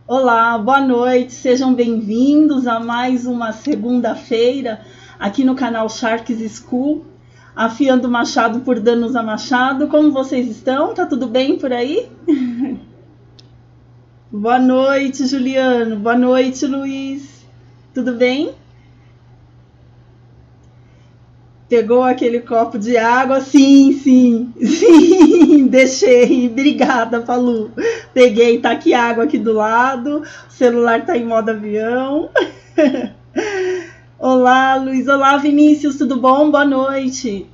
Olá, boa noite, sejam bem-vindos a mais uma segunda-feira aqui no canal Sharks School, afiando o machado por danos a machado. Como vocês estão? Tá tudo bem por aí? Boa noite, Juliano. Boa noite, Luiz. Tudo bem? Pegou aquele copo de água? Sim, deixei. Obrigada, Palu. Peguei, tá aqui água aqui do lado, o celular tá em modo avião. Olá, Luiz. Olá, Vinícius, tudo bom? Boa noite.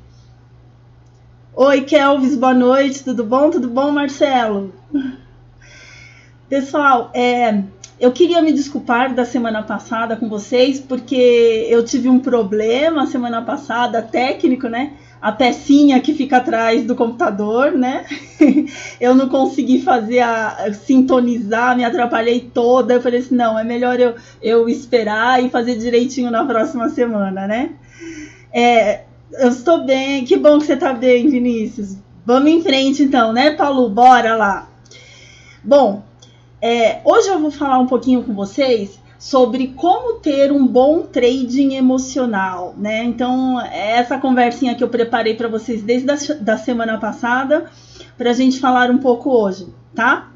Oi, Kelvis, boa noite, tudo bom? Tudo bom, Marcelo? Pessoal, eu queria me desculpar da semana passada com vocês, porque eu tive um problema semana passada, técnico, né? A pecinha que fica atrás do computador, né? Eu não consegui sintonizar, me atrapalhei toda. Eu falei assim, não, é melhor eu esperar e fazer direitinho na próxima semana, né? Eu estou bem, que bom que você está bem, Vinícius. Vamos em frente então, né, Paulo? Bora lá. Bom, hoje eu vou falar um pouquinho com vocês sobre como ter um bom trading emocional, né? Então, essa conversinha que eu preparei para vocês desde a semana passada, para a gente falar um pouco hoje, tá?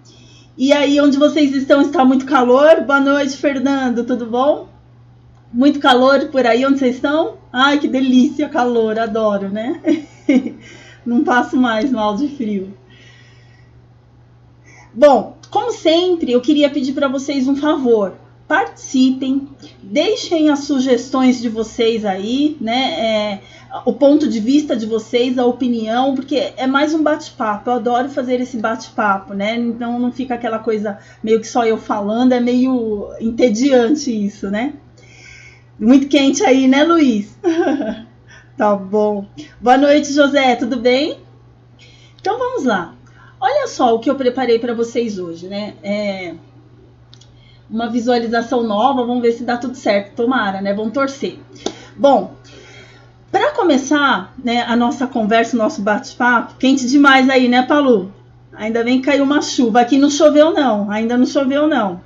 E aí, onde vocês estão, está muito calor? Boa noite, Fernando, tudo bom? Muito calor por aí onde vocês estão? Ai, que delícia, calor, adoro, né? Não passo mais mal de frio. Bom, como sempre, eu queria pedir para vocês um favor. Participem, deixem as sugestões de vocês aí, né? O ponto de vista de vocês, a opinião, porque é mais um bate-papo. Eu adoro fazer esse bate-papo, né? Então não fica aquela coisa meio que só eu falando, é meio entediante isso, né? Muito quente aí, né, Luiz? Tá bom. Boa noite, José, tudo bem? Então vamos lá. Olha só o que eu preparei para vocês hoje, né? Uma visualização nova, vamos ver se dá tudo certo, tomara, né? Vamos torcer. Bom, para começar, né, a nossa conversa, o nosso bate-papo, quente demais aí, né, Palu? Ainda bem que caiu uma chuva. Aqui não choveu não, ainda não choveu não.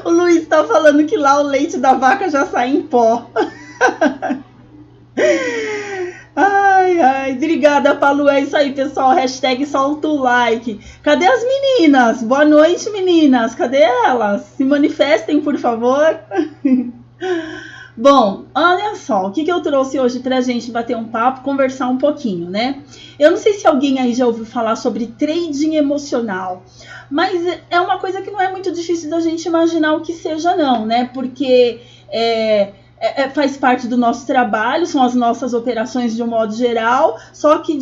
O Luiz tá falando que lá o leite da vaca já sai em pó. Ai, obrigada, Palu. É isso aí, pessoal. Hashtag solta o like. Cadê as meninas? Boa noite, meninas. Cadê elas? Se manifestem, por favor. Bom, olha só, o que eu trouxe hoje pra gente bater um papo, conversar um pouquinho, né? Eu não sei se alguém aí já ouviu falar sobre trading emocional, mas é uma coisa que não é muito difícil da gente imaginar o que seja não, né? Porque faz parte do nosso trabalho, são as nossas operações de um modo geral, só que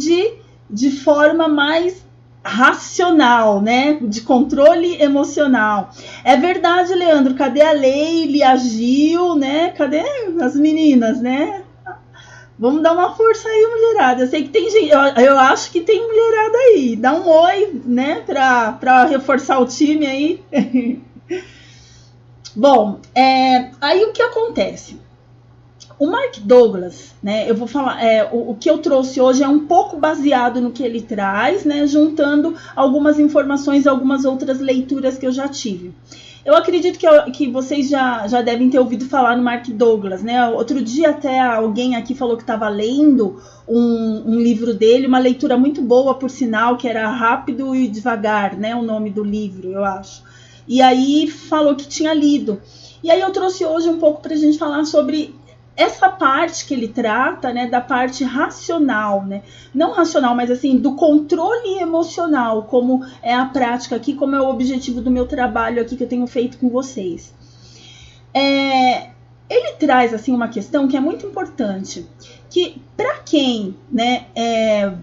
de forma mais racional, né? De controle emocional. É verdade, Leandro, cadê a Leile, a Gil, né? Cadê as meninas, né? Vamos dar uma força aí, mulherada. Eu sei que tem gente, eu acho que tem mulherada aí. Dá um oi, né? Pra reforçar o time aí. Bom, aí o que acontece? O Mark Douglas, né, eu vou falar, o que eu trouxe hoje é um pouco baseado no que ele traz, né, juntando algumas informações e algumas outras leituras que eu já tive. Eu acredito que vocês já devem ter ouvido falar no Mark Douglas, né? Outro dia até alguém aqui falou que estava lendo um livro dele, uma leitura muito boa, por sinal, que era Rápido e Devagar, né, o nome do livro, eu acho. E aí falou que tinha lido. E aí eu trouxe hoje um pouco para a gente falar sobre essa parte que ele trata, né, da parte racional, né, não racional, mas assim, do controle emocional, como é a prática aqui, como é o objetivo do meu trabalho aqui que eu tenho feito com vocês. Ele traz, assim, uma questão que é muito importante, que para quem, né,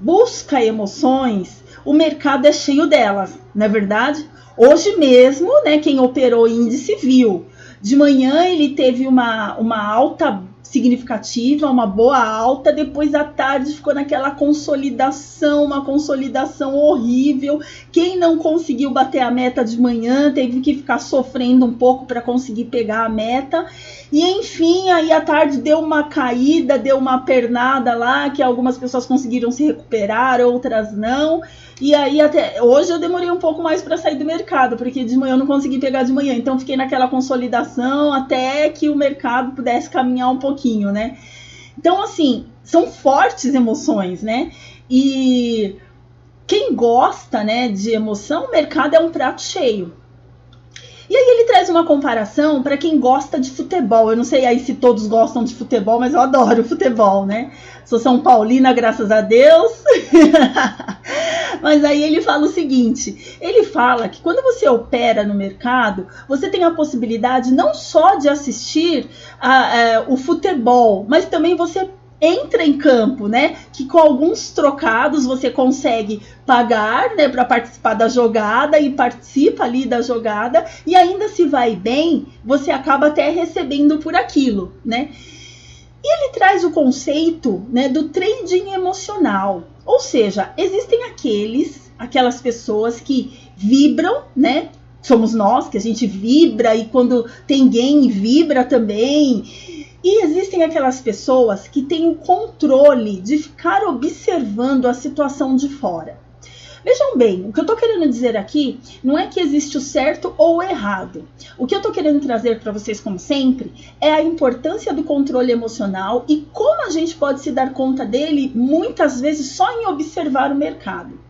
busca emoções, o mercado é cheio delas, não é verdade? Hoje mesmo, né, quem operou índice viu. De manhã ele teve uma alta significativa, uma boa alta. Depois à tarde ficou naquela consolidação, uma consolidação horrível. Quem não conseguiu bater a meta de manhã teve que ficar sofrendo um pouco para conseguir pegar a meta. E enfim, aí à tarde deu uma caída, deu uma pernada lá, que algumas pessoas conseguiram se recuperar, outras não. E aí até hoje eu demorei um pouco mais para sair do mercado, porque de manhã eu não consegui pegar de manhã. Então fiquei naquela consolidação até que o mercado pudesse caminhar um pouquinho, né? Então assim, são fortes emoções, né? E quem gosta, né, de emoção, o mercado é um prato cheio. E aí ele traz uma comparação para quem gosta de futebol. Eu não sei aí se todos gostam de futebol, mas eu adoro futebol, né? Sou São Paulina, graças a Deus. Mas aí ele fala o seguinte, ele fala que quando você opera no mercado, você tem a possibilidade não só de assistir o futebol, mas também você entra em campo, né? Que com alguns trocados você consegue pagar, né, para participar da jogada e participa ali da jogada, e ainda se vai bem, você acaba até recebendo por aquilo, né? E ele traz o conceito, né, do trading emocional, ou seja, existem aquelas pessoas que vibram, né? Somos nós que a gente vibra e quando tem gain vibra também. E existem aquelas pessoas que têm o controle de ficar observando a situação de fora. Vejam bem, o que eu estou querendo dizer aqui não é que existe o certo ou o errado. O que eu estou querendo trazer para vocês, como sempre, é a importância do controle emocional e como a gente pode se dar conta dele, muitas vezes, só em observar o mercado.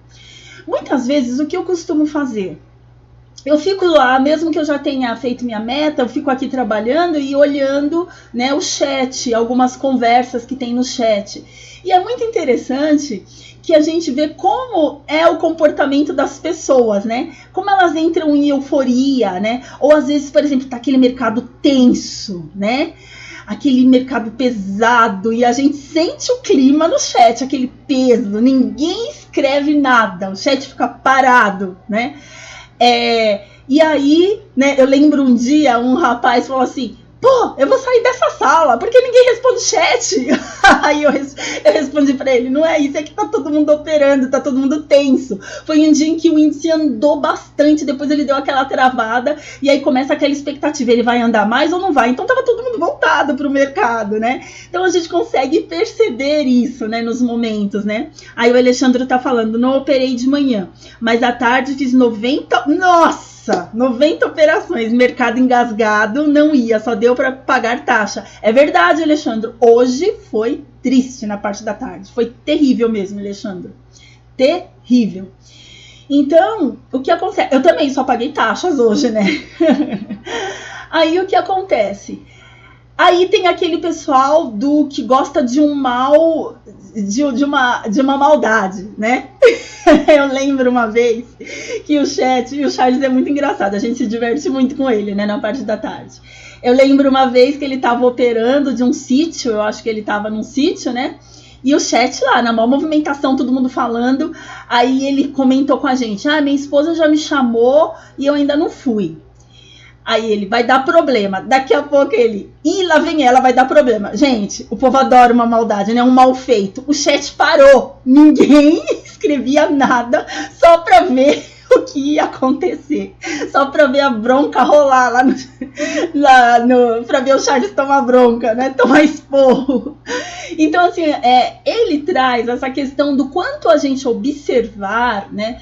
Muitas vezes, o que eu costumo fazer? Eu fico lá, mesmo que eu já tenha feito minha meta, eu fico aqui trabalhando e olhando, né, o chat, algumas conversas que tem no chat. E é muito interessante que a gente vê como é o comportamento das pessoas, né? Como elas entram em euforia, né? Ou às vezes, por exemplo, tá aquele mercado tenso, né? Aquele mercado pesado e a gente sente o clima no chat, aquele peso, ninguém escreve nada, o chat fica parado, né? E aí, né, eu lembro um dia, um rapaz falou assim, pô, eu vou sair dessa sala, porque ninguém responde chat. Aí eu respondi pra ele, não é isso, é que tá todo mundo operando, tá todo mundo tenso. Foi um dia em que o índice andou bastante, depois ele deu aquela travada, e aí começa aquela expectativa, ele vai andar mais ou não vai? Então tava todo mundo voltado pro mercado, né? Então a gente consegue perceber isso, né, nos momentos, né? Aí o Alexandre tá falando, não operei de manhã, mas à tarde fiz 90... Nossa! 90 operações, mercado engasgado, não ia, só deu para pagar taxa. É verdade, Alexandre, hoje foi triste na parte da tarde, foi terrível mesmo, Alexandre, terrível. Então, o que acontece? Eu também só paguei taxas hoje, né? Aí o que acontece? Aí tem aquele pessoal que gosta de um mal, de uma maldade, né? Eu lembro uma vez que o Charles é muito engraçado, a gente se diverte muito com ele, né, na parte da tarde. Eu lembro uma vez que ele estava operando de um sítio, eu acho que ele estava num sítio, né? E o chat lá, na maior movimentação, todo mundo falando, aí ele comentou com a gente, minha esposa já me chamou e eu ainda não fui. Aí ele, vai dar problema. Daqui a pouco ele, lá vem ela, vai dar problema. Gente, o povo adora uma maldade, né? Um mal feito. O chat parou. Ninguém escrevia nada só pra ver o que ia acontecer. Só pra ver a bronca rolar pra ver o Charles tomar bronca, né? Tomar esporro. Então, assim, ele traz essa questão do quanto a gente observar, né?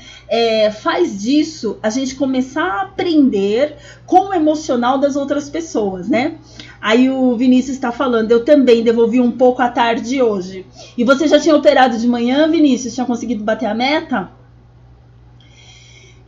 Faz disso a gente começar a aprender com o emocional das outras pessoas, né? Aí o Vinícius está falando, eu também devolvi um pouco à tarde hoje. E você já tinha operado de manhã, Vinícius? Tinha conseguido bater a meta?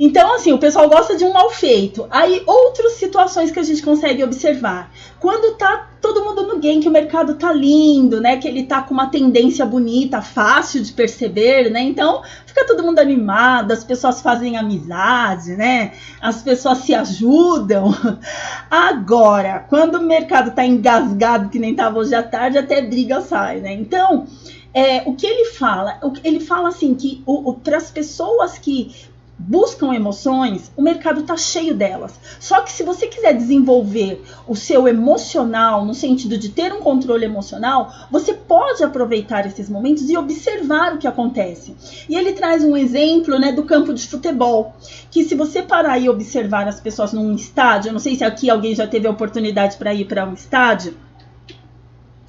Então, assim, o pessoal gosta de um mal feito. Aí, outras situações que a gente consegue observar. Quando tá todo mundo no game, que o mercado tá lindo, né? Que ele tá com uma tendência bonita, fácil de perceber, né? Então, fica todo mundo animado, as pessoas fazem amizade, né? As pessoas se ajudam. Agora, quando o mercado tá engasgado, que nem tava hoje à tarde, até briga sai, né? Então, o que ele fala? Ele fala assim, que para as pessoas que buscam emoções, o mercado está cheio delas. Só que se você quiser desenvolver o seu emocional, no sentido de ter um controle emocional, você pode aproveitar esses momentos e observar o que acontece. E ele traz um exemplo, né, do campo de futebol, que se você parar e observar as pessoas num estádio, eu não sei se aqui alguém já teve a oportunidade para ir para um estádio.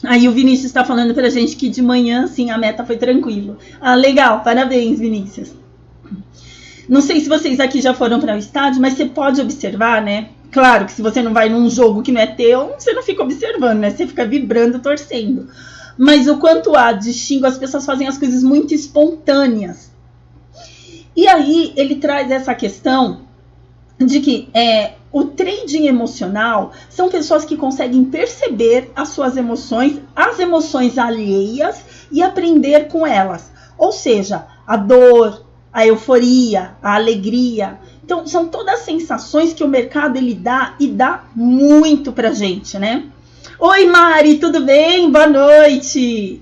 Aí o Vinícius está falando pra gente que de manhã, sim, a meta foi tranquilo. Ah, legal, parabéns, Vinícius. Não sei se vocês aqui já foram para o estádio, mas você pode observar, né? Claro que se você não vai num jogo que não é teu, você não fica observando, né? Você fica vibrando, torcendo. Mas o quanto há de xingo, as pessoas fazem as coisas muito espontâneas. E aí ele traz essa questão de que o trading emocional são pessoas que conseguem perceber as suas emoções, as emoções alheias e aprender com elas. Ou seja, a dor, a euforia, a alegria. Então, são todas sensações que o mercado ele dá e dá muito pra gente, né? Oi, Mari, tudo bem? Boa noite!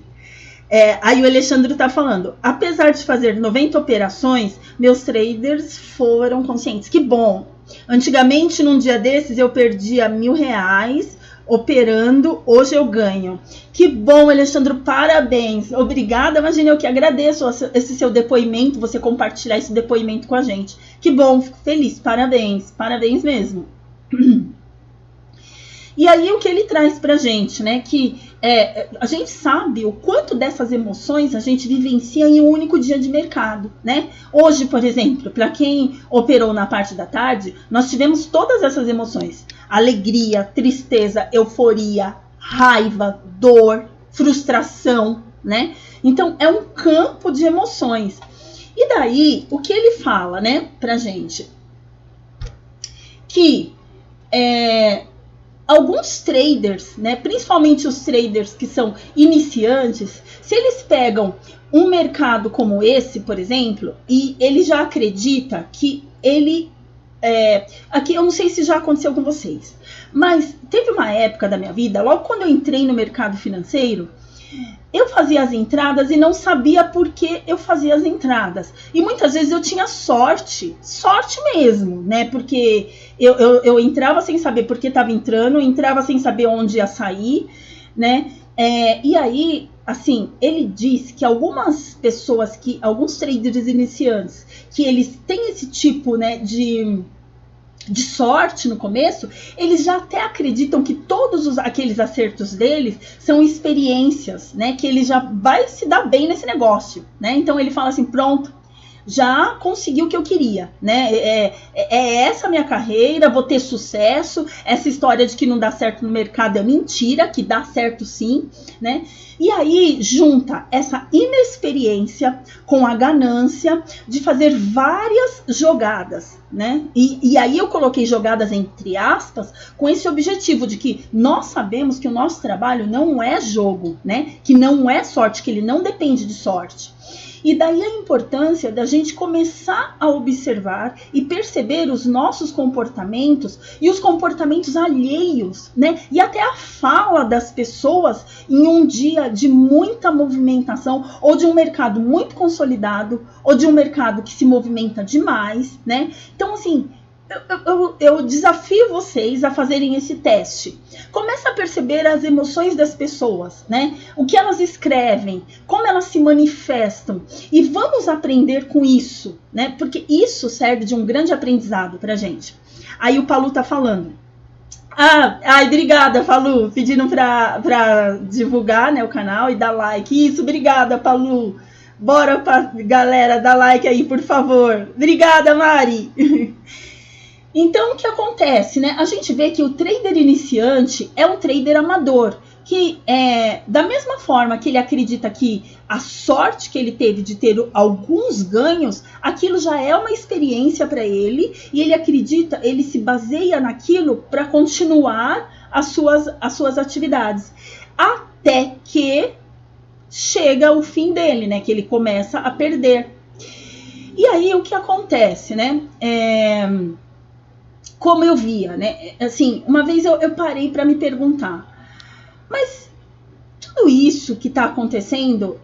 Aí o Alexandre tá falando, apesar de fazer 90 operações, meus traders foram conscientes. Que bom! Antigamente, num dia desses, eu perdia R$1.000 operando, hoje eu ganho. Que bom, Alexandre, parabéns. Obrigada, imagina, eu que agradeço esse seu depoimento, você compartilhar esse depoimento com a gente. Que bom, fico feliz, parabéns, parabéns mesmo. E aí o que ele traz pra gente, né, que a gente sabe o quanto dessas emoções a gente vivencia em um único dia de mercado, né? Hoje, por exemplo, para quem operou na parte da tarde, nós tivemos todas essas emoções. Alegria, tristeza, euforia, raiva, dor, frustração, né? Então, é um campo de emoções. E daí, o que ele fala, né, pra gente? Que alguns traders, né, principalmente os traders que são iniciantes, se eles pegam um mercado como esse, por exemplo, e ele já acredita que ele... aqui eu não sei se já aconteceu com vocês, mas teve uma época da minha vida, logo quando eu entrei no mercado financeiro, eu fazia as entradas e não sabia por que eu fazia as entradas. E muitas vezes eu tinha sorte mesmo, né? Porque eu entrava sem saber por que estava entrando, entrava sem saber onde ia sair, né? E aí, assim, ele diz que algumas pessoas, alguns traders iniciantes, que eles têm esse tipo, né, de sorte no começo, eles já até acreditam que todos aqueles acertos deles são experiências, né? Que ele já vai se dar bem nesse negócio, né? Então ele fala assim, pronto, já consegui o que eu queria, né? Essa minha carreira, vou ter sucesso. Essa história de que não dá certo no mercado é mentira, que dá certo sim, né? E aí junta essa inexperiência com a ganância de fazer várias jogadas, né? E aí eu coloquei jogadas entre aspas com esse objetivo de que nós sabemos que o nosso trabalho não é jogo, né? Que não é sorte, que ele não depende de sorte. E daí a importância da gente começar a observar e perceber os nossos comportamentos e os comportamentos alheios, né? E até a fala das pessoas em um dia de muita movimentação, ou de um mercado muito consolidado, ou de um mercado que se movimenta demais, né? Então, assim, eu desafio vocês a fazerem esse teste. Começa a perceber as emoções das pessoas, né? O que elas escrevem, como elas se manifestam. E vamos aprender com isso, né? Porque isso serve de um grande aprendizado pra gente. Aí o Palu tá falando. Obrigada, Palu. Pedindo pra divulgar, né, o canal e dar like. Isso, obrigada, Palu. Bora pra galera, dar like aí, por favor. Obrigada, Mari. Então, o que acontece, né? A gente vê que o trader iniciante é um trader amador, que da mesma forma que ele acredita que a sorte que ele teve de ter alguns ganhos, aquilo já é uma experiência para ele, e ele acredita, ele se baseia naquilo para continuar as suas atividades, até que chega o fim dele, né? Que ele começa a perder. E aí, o que acontece, né? Como eu via, né? Assim, uma vez eu parei para me perguntar, mas tudo isso que está acontecendo,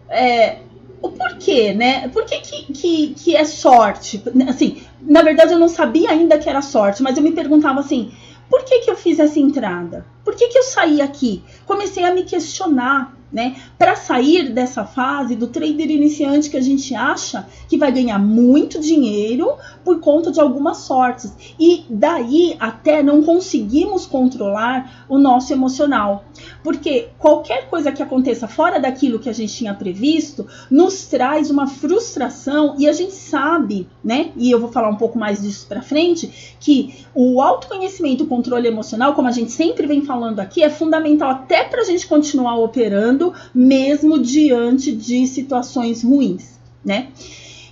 o porquê, né? Por que é sorte? Assim, Na verdade, eu não sabia ainda que era sorte, mas eu me perguntava assim, por que eu fiz essa entrada? Por que eu saí aqui? Comecei a me questionar, né? Para sair dessa fase do trader iniciante que a gente acha que vai ganhar muito dinheiro por conta de algumas sortes. E daí até não conseguimos controlar o nosso emocional. Porque qualquer coisa que aconteça fora daquilo que a gente tinha previsto nos traz uma frustração, e a gente sabe, né? E eu vou falar um pouco mais disso para frente, que o autoconhecimento, o controle emocional, como a gente sempre vem falando aqui, é fundamental até para a gente continuar operando, mesmo diante de situações ruins, né?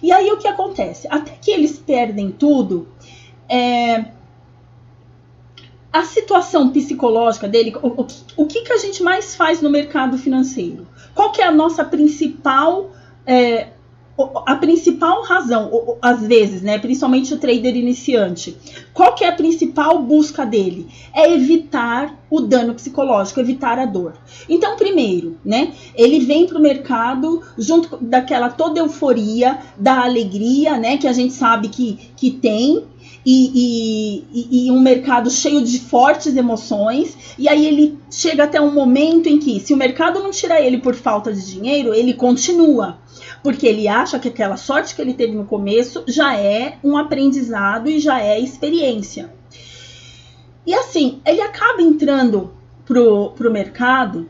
E aí o que acontece? Até que eles perdem tudo, a situação psicológica dele, o que a gente mais faz no mercado financeiro? Qual que é a nossa principal a principal razão, às vezes, né, principalmente o trader iniciante, qual que é a principal busca dele? É evitar o dano psicológico, evitar a dor. Então, primeiro, né, ele vem para o mercado junto daquela toda euforia, da alegria, né, que a gente sabe que tem, e um mercado cheio de fortes emoções, e aí ele chega até um momento em que, se o mercado não tira ele por falta de dinheiro, ele continua, porque ele acha que aquela sorte que ele teve no começo já é um aprendizado e já é experiência. E assim, ele acaba entrando pro mercado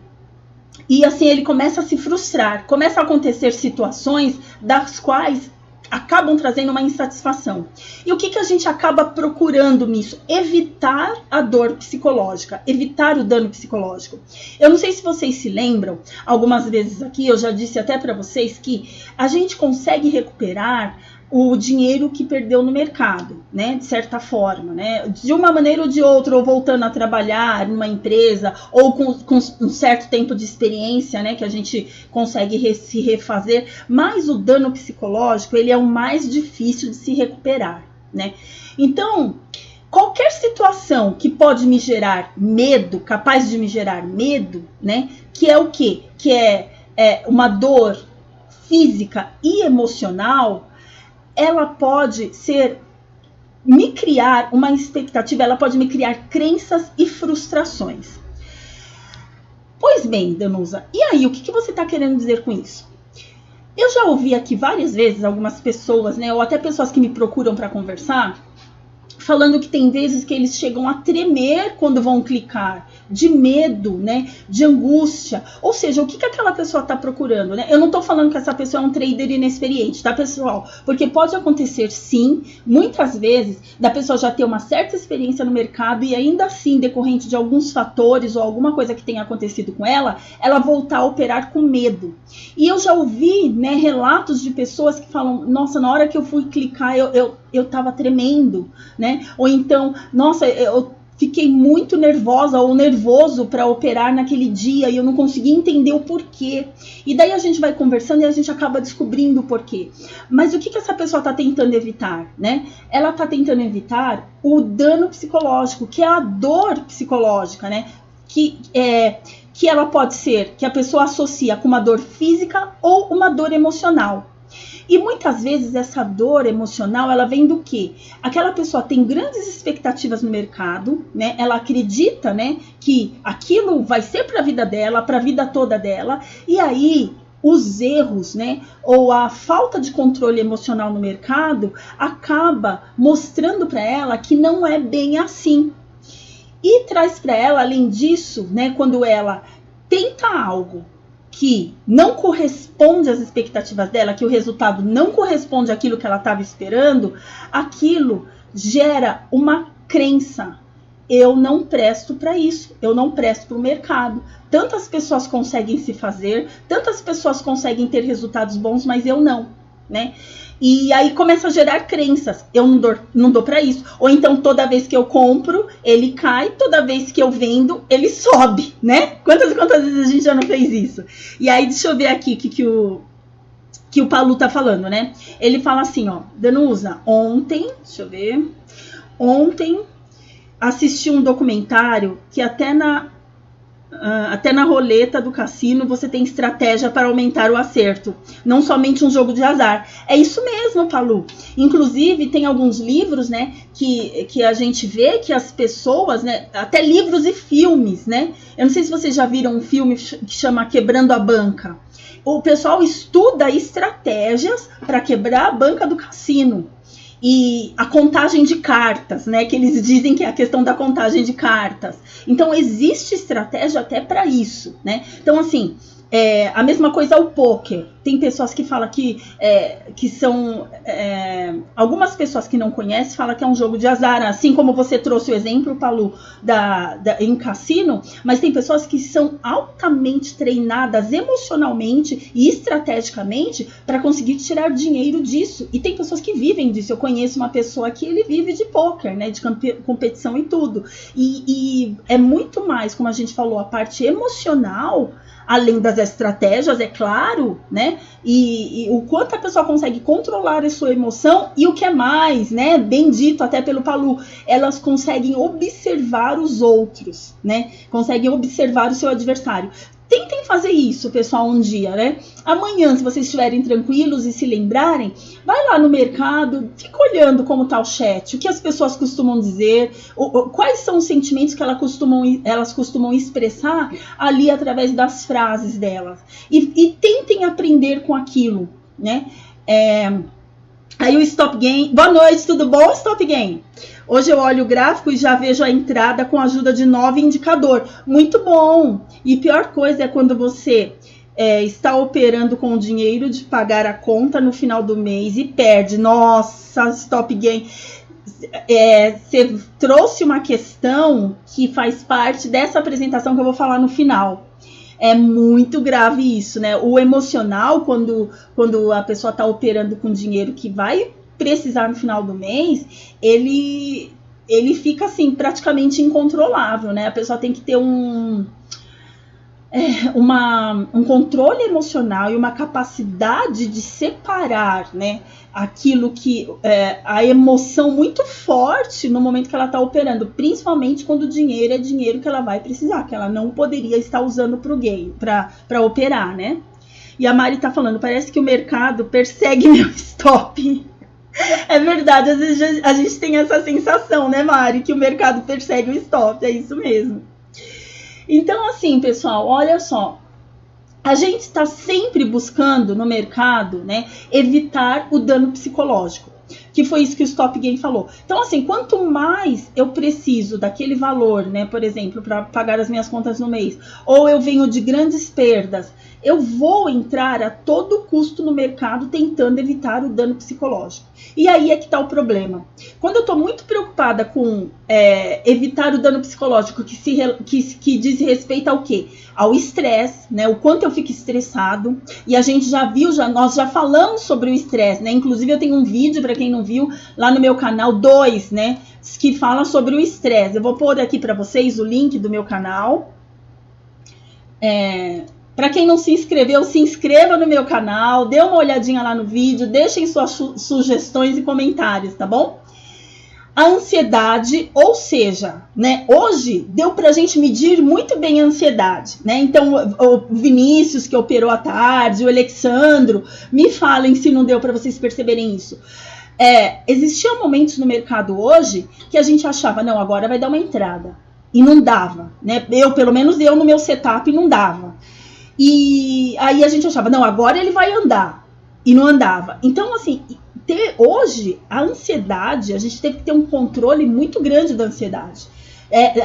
e assim ele começa a se frustrar, começa a acontecer situações das quais acabam trazendo uma insatisfação. E o que a gente acaba procurando nisso? Evitar a dor psicológica, evitar o dano psicológico. Eu não sei se vocês se lembram, algumas vezes aqui eu já disse até para vocês que a gente consegue recuperar o dinheiro que perdeu no mercado, né, de certa forma, né, de uma maneira ou de outra, ou voltando a trabalhar numa empresa, ou com um certo tempo de experiência, né, que a gente consegue se refazer, mas o dano psicológico, ele é o mais difícil de se recuperar, né. Então, qualquer situação que pode me gerar medo, capaz de me gerar medo, né, que é o quê? Que é uma dor física e emocional, ela pode me criar uma expectativa, ela pode me criar crenças e frustrações. Pois bem, Danusa, e aí, o que você está querendo dizer com isso? Eu já ouvi aqui várias vezes algumas pessoas, né, ou até pessoas que me procuram para conversar, falando que tem vezes que eles chegam a tremer quando vão clicar, de medo, né, de angústia. Ou seja, o que aquela pessoa está procurando, né? Eu não estou falando que essa pessoa é um trader inexperiente, tá, pessoal? Porque pode acontecer, sim, muitas vezes, da pessoa já ter uma certa experiência no mercado e ainda assim, decorrente de alguns fatores ou alguma coisa que tenha acontecido com ela, ela voltar a operar com medo. E eu já ouvi, né, relatos de pessoas que falam, nossa, na hora que eu fui clicar, eu tava tremendo, né? Ou então, nossa, eu fiquei muito nervosa ou nervoso para operar naquele dia e eu não consegui entender o porquê. E daí a gente vai conversando e a gente acaba descobrindo o porquê. Mas o que essa pessoa está tentando evitar, né? Ela está tentando evitar o dano psicológico, que é a dor psicológica, né? Que ela pode ser, que a pessoa associa com uma dor física ou uma dor emocional. E muitas vezes essa dor emocional, ela vem do quê? Aquela pessoa tem grandes expectativas no mercado, né? Ela acredita, né, que aquilo vai ser para a vida dela, para a vida toda dela, e aí os erros, né, ou a falta de controle emocional no mercado acaba mostrando para ela que não é bem assim. E traz para ela, além disso, né, quando ela tenta algo que não corresponde às expectativas dela, que o resultado não corresponde àquilo que ela estava esperando, aquilo gera uma crença. Eu não presto para isso, eu não presto para o mercado. Tantas pessoas conseguem se fazer, tantas pessoas conseguem ter resultados bons, mas eu não, né? E aí começa a gerar crenças, eu não dou para isso. Ou então toda vez que eu compro, ele cai, toda vez que eu vendo, ele sobe, né? Quantas vezes a gente já não fez isso? E aí deixa eu ver aqui que o Paulo tá falando, né? Ele fala assim, ó, Danusa, ontem assisti um documentário que até até na roleta do cassino você tem estratégia para aumentar o acerto, não somente um jogo de azar. É isso mesmo, Palu. Inclusive tem alguns livros, né, que a gente vê que as pessoas, né, até livros e filmes, né, eu não sei se vocês já viram um filme que chama Quebrando a Banca. O pessoal estuda estratégias para quebrar a banca do cassino. E a contagem de cartas, né? Que eles dizem que é a questão da contagem de cartas. Então, existe estratégia até para isso, né? Então, assim, a mesma coisa o pôquer. Tem pessoas que falam que são... algumas pessoas que não conhecem falam que é um jogo de azar, assim como você trouxe o exemplo, Palu, em cassino, mas tem pessoas que são altamente treinadas emocionalmente e estrategicamente para conseguir tirar dinheiro disso. E tem pessoas que vivem disso. Eu conheço uma pessoa que ele vive de pôquer, né, de competição e tudo. E é muito mais, como a gente falou, a parte emocional, além das estratégias, é claro, né? E o quanto a pessoa consegue controlar a sua emoção e o que é mais, né? Bem dito até pelo Palu, elas conseguem observar os outros, né? Conseguem observar o seu adversário. Tentem fazer isso, pessoal, um dia, né? Amanhã, se vocês estiverem tranquilos e se lembrarem, vai lá no mercado, fica olhando como tá o chat, o que as pessoas costumam dizer, quais são os sentimentos que elas costumam expressar ali através das frases delas. E tentem aprender com aquilo, né? Aí o Stop Game... Boa noite, tudo bom, Stop Game? Hoje eu olho o gráfico e já vejo a entrada com a ajuda de 9 indicador. Muito bom! E pior coisa é quando você está operando com o dinheiro de pagar a conta no final do mês e perde. Nossa, Stop Game! Você trouxe uma questão que faz parte dessa apresentação que eu vou falar no final. É muito grave isso, né? O emocional, quando a pessoa está operando com dinheiro que vai precisar no final do mês, ele fica assim, praticamente incontrolável, né? A pessoa tem que ter um controle emocional e uma capacidade de separar, né, aquilo que a emoção muito forte no momento que ela está operando, principalmente quando o dinheiro é dinheiro que ela vai precisar, que ela não poderia estar usando para o game, para operar, né? E a Mari está falando, parece que o mercado persegue meu stop. É verdade, às vezes a gente tem essa sensação, né, Mari, que o mercado persegue o stop, é isso mesmo. Então, assim, pessoal, olha só, a gente está sempre buscando no mercado, né, evitar o dano psicológico, que foi isso que o Stop Game falou. Então, assim, quanto mais eu preciso daquele valor, né, por exemplo, para pagar as minhas contas no mês, ou eu venho de grandes perdas, eu vou entrar a todo custo no mercado tentando evitar o dano psicológico. E aí é que está o problema. Quando eu estou muito preocupada com evitar o dano psicológico, que diz respeito ao quê? Ao estresse, né? O quanto eu fico estressado. E a gente já viu, nós já falamos sobre o estresse, né? Inclusive eu tenho um vídeo, para quem não viu, lá no meu canal 2, né? Que fala sobre o estresse. Eu vou pôr aqui para vocês o link do meu canal. Para quem não se inscreveu, se inscreva no meu canal, dê uma olhadinha lá no vídeo, deixem suas sugestões e comentários, tá bom? A ansiedade, ou seja, né, hoje deu pra gente medir muito bem a ansiedade, né? Então, o Vinícius, que operou à tarde, o Alexandro, me falem se não deu para vocês perceberem isso. Existiam momentos no mercado hoje que a gente achava, não, agora vai dar uma entrada. E não dava, né? Pelo menos eu no meu setup não dava. E aí a gente achava, não, agora ele vai andar. E não andava. Então, assim, hoje, a ansiedade, a gente teve que ter um controle muito grande da ansiedade.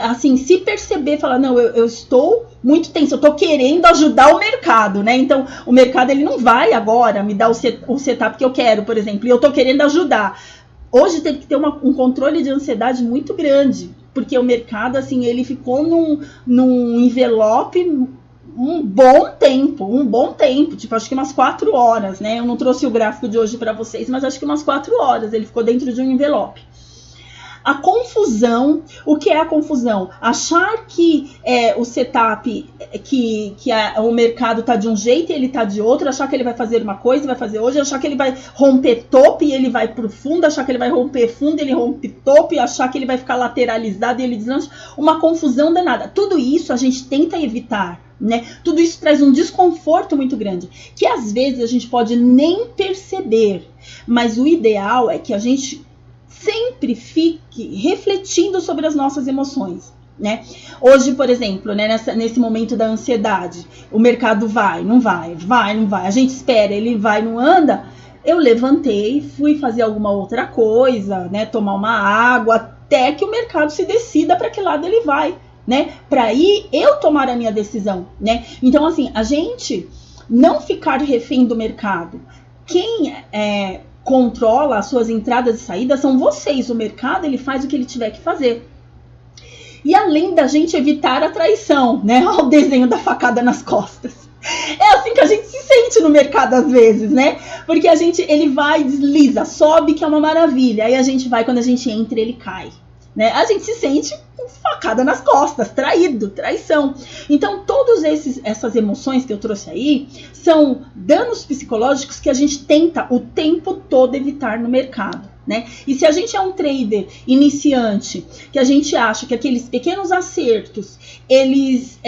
Assim, se perceber, falar, não, eu estou muito tenso, eu estou querendo ajudar o mercado, né? Então, o mercado, ele não vai agora me dar o setup que eu quero, por exemplo, e eu estou querendo ajudar. Hoje teve que ter um controle de ansiedade muito grande, porque o mercado, assim, ele ficou num envelope um bom tempo, tipo, acho que umas 4 horas, né? Eu não trouxe o gráfico de hoje para vocês, mas acho que umas 4 horas ele ficou dentro de um envelope. a confusão. O que é a confusão? Achar que o setup, o mercado está de um jeito e ele está de outro, achar que ele vai fazer uma coisa e vai fazer hoje, achar que ele vai romper topo e ele vai para o fundo, achar que ele vai romper fundo e ele rompe topo, e achar que ele vai ficar lateralizado e ele deslancha. Uma confusão danada. Tudo isso a gente tenta evitar, né? Tudo isso traz um desconforto muito grande, que às vezes a gente pode nem perceber, mas o ideal é que a gente sempre fique refletindo sobre as nossas emoções, né? Hoje, por exemplo, né, nesse momento da ansiedade, o mercado vai, não vai, a gente espera, ele vai, não anda. Eu levantei, fui fazer alguma outra coisa, né, tomar uma água, até que o mercado se decida para que lado ele vai, né? Para aí eu tomar a minha decisão, né? Então, assim, a gente não ficar refém do mercado. Quem controla as suas entradas e saídas são vocês. O mercado, ele faz o que ele tiver que fazer. E além da gente evitar a traição, né? Olha o desenho da facada nas costas. É assim que a gente se sente no mercado às vezes, né? Porque ele vai, desliza, sobe, que é uma maravilha. Aí a gente vai, quando a gente entra, ele cai, né? A gente se sente facada nas costas, traído, traição. Então, todas essas emoções que eu trouxe aí são danos psicológicos que a gente tenta o tempo todo evitar no mercado, né? E se a gente é um trader iniciante, que a gente acha que aqueles pequenos acertos, eles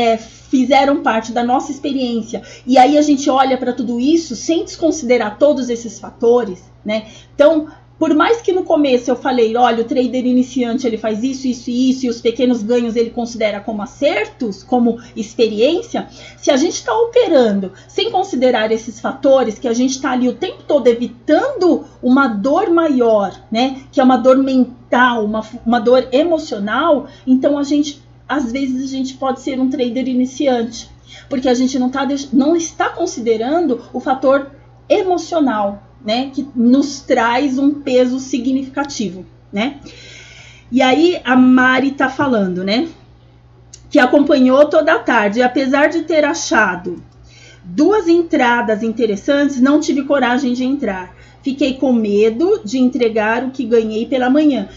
fizeram parte da nossa experiência, e aí a gente olha para tudo isso sem desconsiderar todos esses fatores, né? Então, por mais que no começo eu falei, olha, o trader iniciante ele faz isso, isso e isso, e os pequenos ganhos ele considera como acertos, como experiência, se a gente está operando sem considerar esses fatores, que a gente está ali o tempo todo evitando uma dor maior, né, que é uma dor mental, uma dor emocional, então às vezes a gente pode ser um trader iniciante, porque a gente não está considerando o fator emocional, né, que nos traz um peso significativo, né? E aí a Mari tá falando, né, que acompanhou toda a tarde, e apesar de ter achado 2 entradas interessantes, não tive coragem de entrar. Fiquei com medo de entregar o que ganhei pela manhã.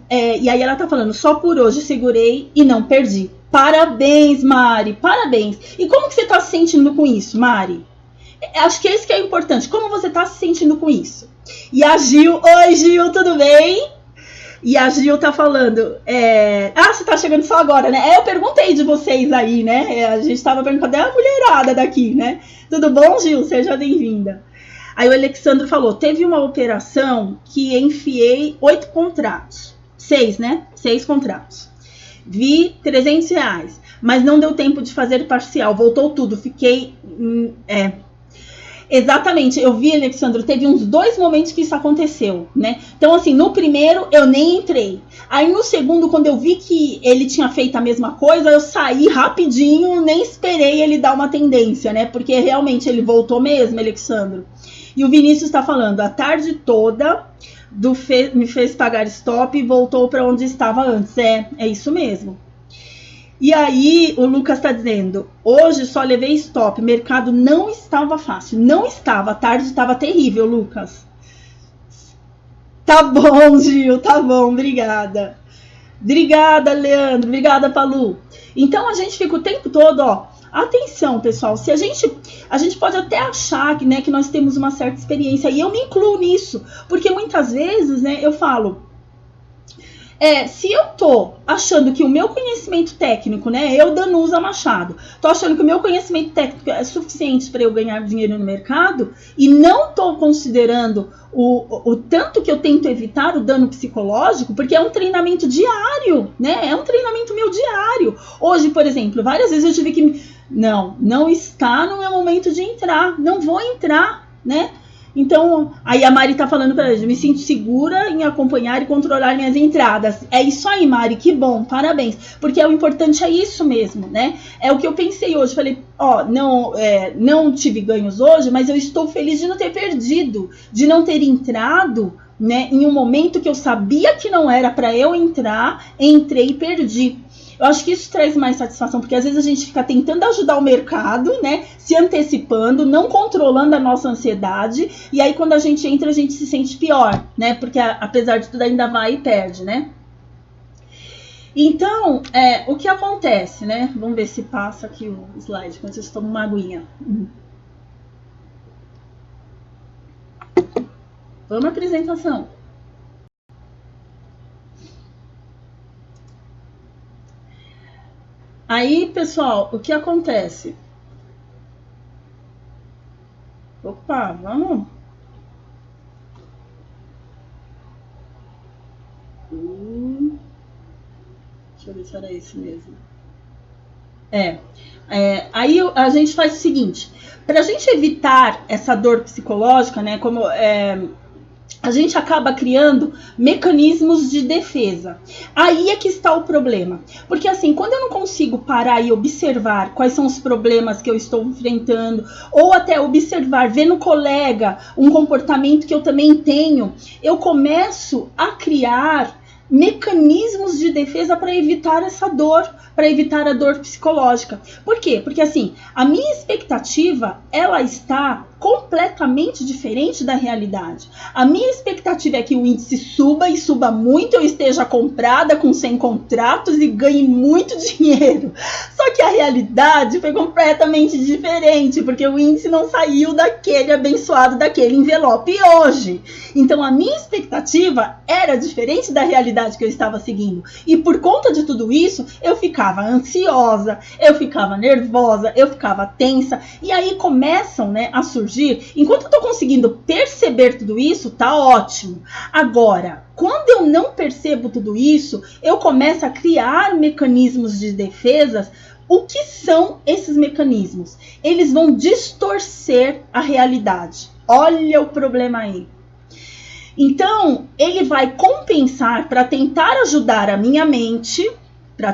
E aí ela tá falando, só por hoje segurei e não perdi. Parabéns, Mari, parabéns. E como que você tá se sentindo com isso, Mari? Acho que é isso que é importante. Como você tá se sentindo com isso? E a Gil... Oi, Gil, tudo bem? E a Gil tá falando... você tá chegando só agora, né? Eu perguntei de vocês aí, né? A gente tava perguntando, cadê a mulherada daqui, né? Tudo bom, Gil? Seja bem-vinda. Aí o Alexandre falou, teve uma operação que enfiei 8 contratos. 6, né? 6 contratos. Vi R$300, mas não deu tempo de fazer parcial. Voltou tudo. Fiquei... Exatamente, eu vi, Alexandre, teve uns 2 momentos que isso aconteceu, né? Então, assim, no primeiro eu nem entrei. Aí no segundo, quando eu vi que ele tinha feito a mesma coisa, eu saí rapidinho, nem esperei ele dar uma tendência, né? Porque realmente ele voltou mesmo, Alexandre. E o Vinícius está falando, a tarde toda me fez pagar stop e voltou para onde estava antes. É isso mesmo. E aí o Lucas está dizendo, hoje só levei stop, mercado não estava fácil, não estava, a tarde estava terrível, Lucas. Tá bom, Gil, tá bom, obrigada. Obrigada, Leandro, obrigada, Palu. Então a gente fica o tempo todo, ó, atenção, pessoal, se a gente pode até achar né, que nós temos uma certa experiência, e eu me incluo nisso, porque muitas vezes, né, eu falo... se eu tô achando que o meu conhecimento técnico, né, eu, Danusa Machado, tô achando que o meu conhecimento técnico é suficiente para eu ganhar dinheiro no mercado e não tô considerando o tanto que eu tento evitar o dano psicológico, porque é um treinamento diário, né, é um treinamento meu diário. Hoje, por exemplo, várias vezes eu tive que... Não está no meu momento de entrar, não vou entrar, né? Então, aí a Mari tá falando pra gente, me sinto segura em acompanhar e controlar minhas entradas. É isso aí, Mari, que bom, parabéns. Porque o importante é isso mesmo, né? É o que eu pensei hoje. Falei, não tive ganhos hoje, mas eu estou feliz de não ter perdido, de não ter entrado né, em um momento que eu sabia que não era para eu entrar, entrei e perdi. Eu acho que isso traz mais satisfação, porque às vezes a gente fica tentando ajudar o mercado, né, se antecipando, não controlando a nossa ansiedade, e aí quando a gente entra, a gente se sente pior, né, porque apesar de tudo ainda vai e perde, né. Então, o que acontece, né, vamos ver se passa aqui o slide, enquanto vocês tomam uma aguinha. Vamos à apresentação. Aí, pessoal, o que acontece? Opa, vamos. Deixa eu ver se era esse mesmo. Aí a gente faz o seguinte, para a gente evitar essa dor psicológica, né, como a gente acaba criando mecanismos de defesa. Aí é que está o problema. Porque assim, quando eu não consigo parar e observar quais são os problemas que eu estou enfrentando, ou até observar, ver no colega um comportamento que eu também tenho, eu começo a criar mecanismos de defesa para evitar essa dor, para evitar a dor psicológica. Por quê? Porque assim, a minha expectativa, ela está completamente diferente da realidade. A minha expectativa é que o índice suba e suba muito, eu esteja comprada com 100 contratos e ganhe muito dinheiro. Só que a realidade foi completamente diferente, porque o índice não saiu daquele abençoado, daquele envelope hoje. Então a minha expectativa era diferente da realidade que eu estava seguindo. E por conta de tudo isso, eu ficava ansiosa, eu ficava nervosa, eu ficava tensa. E aí começam, né, a surgir. Enquanto eu tô conseguindo perceber tudo isso, tá ótimo. Agora, quando eu não percebo tudo isso, eu começo a criar mecanismos de defesas. O que são esses mecanismos? Eles vão distorcer a realidade. Olha o problema aí. Então, ele vai compensar para tentar ajudar a minha mente, para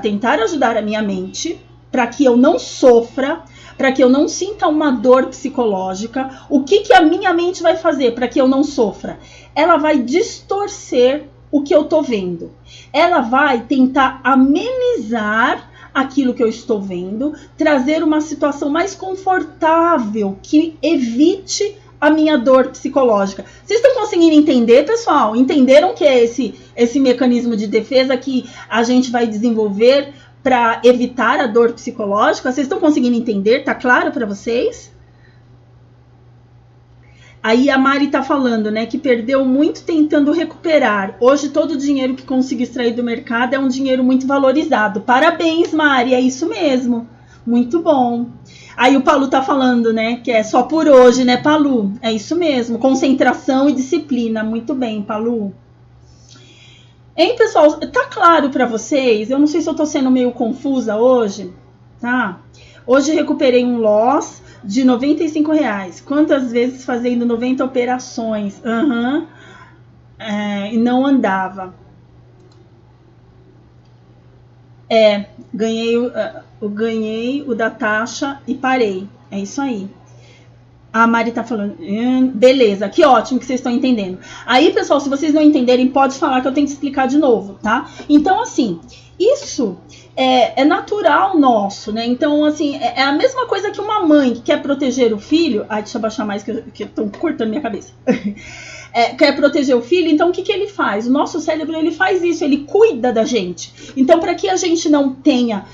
que eu não sofra, para que eu não sinta uma dor psicológica. O que a minha mente vai fazer para que eu não sofra? Ela vai distorcer o que eu estou vendo. Ela vai tentar amenizar aquilo que eu estou vendo, trazer uma situação mais confortável, que evite a minha dor psicológica. Vocês estão conseguindo entender, pessoal? Entenderam que é esse mecanismo de defesa que a gente vai desenvolver para evitar a dor psicológica? Vocês estão conseguindo entender? Tá claro para vocês? Aí a Mari tá falando, né, que perdeu muito tentando recuperar. Hoje todo o dinheiro que consigo extrair do mercado é um dinheiro muito valorizado. Parabéns, Mari, é isso mesmo. Muito bom. Aí o Palu tá falando, né, que é só por hoje, né, Palu? É isso mesmo, concentração e disciplina. Muito bem, Palu. Hein, pessoal, tá claro para vocês? Eu não sei se eu tô sendo meio confusa hoje, tá? Hoje recuperei um loss de R$95. Quantas vezes fazendo 90 operações? E não andava. Ganhei o da taxa e parei. É isso aí. A Mari tá falando, beleza, que ótimo que vocês estão entendendo. Aí, pessoal, se vocês não entenderem, pode falar que eu tenho que explicar de novo, tá? Então, assim, isso é natural nosso, né? Então, assim, é a mesma coisa que uma mãe que quer proteger o filho. Ai, deixa eu abaixar mais que estão cortando minha cabeça. Quer proteger o filho, então o que ele faz? O nosso cérebro, ele faz isso, ele cuida da gente. Então, para que a gente não tenha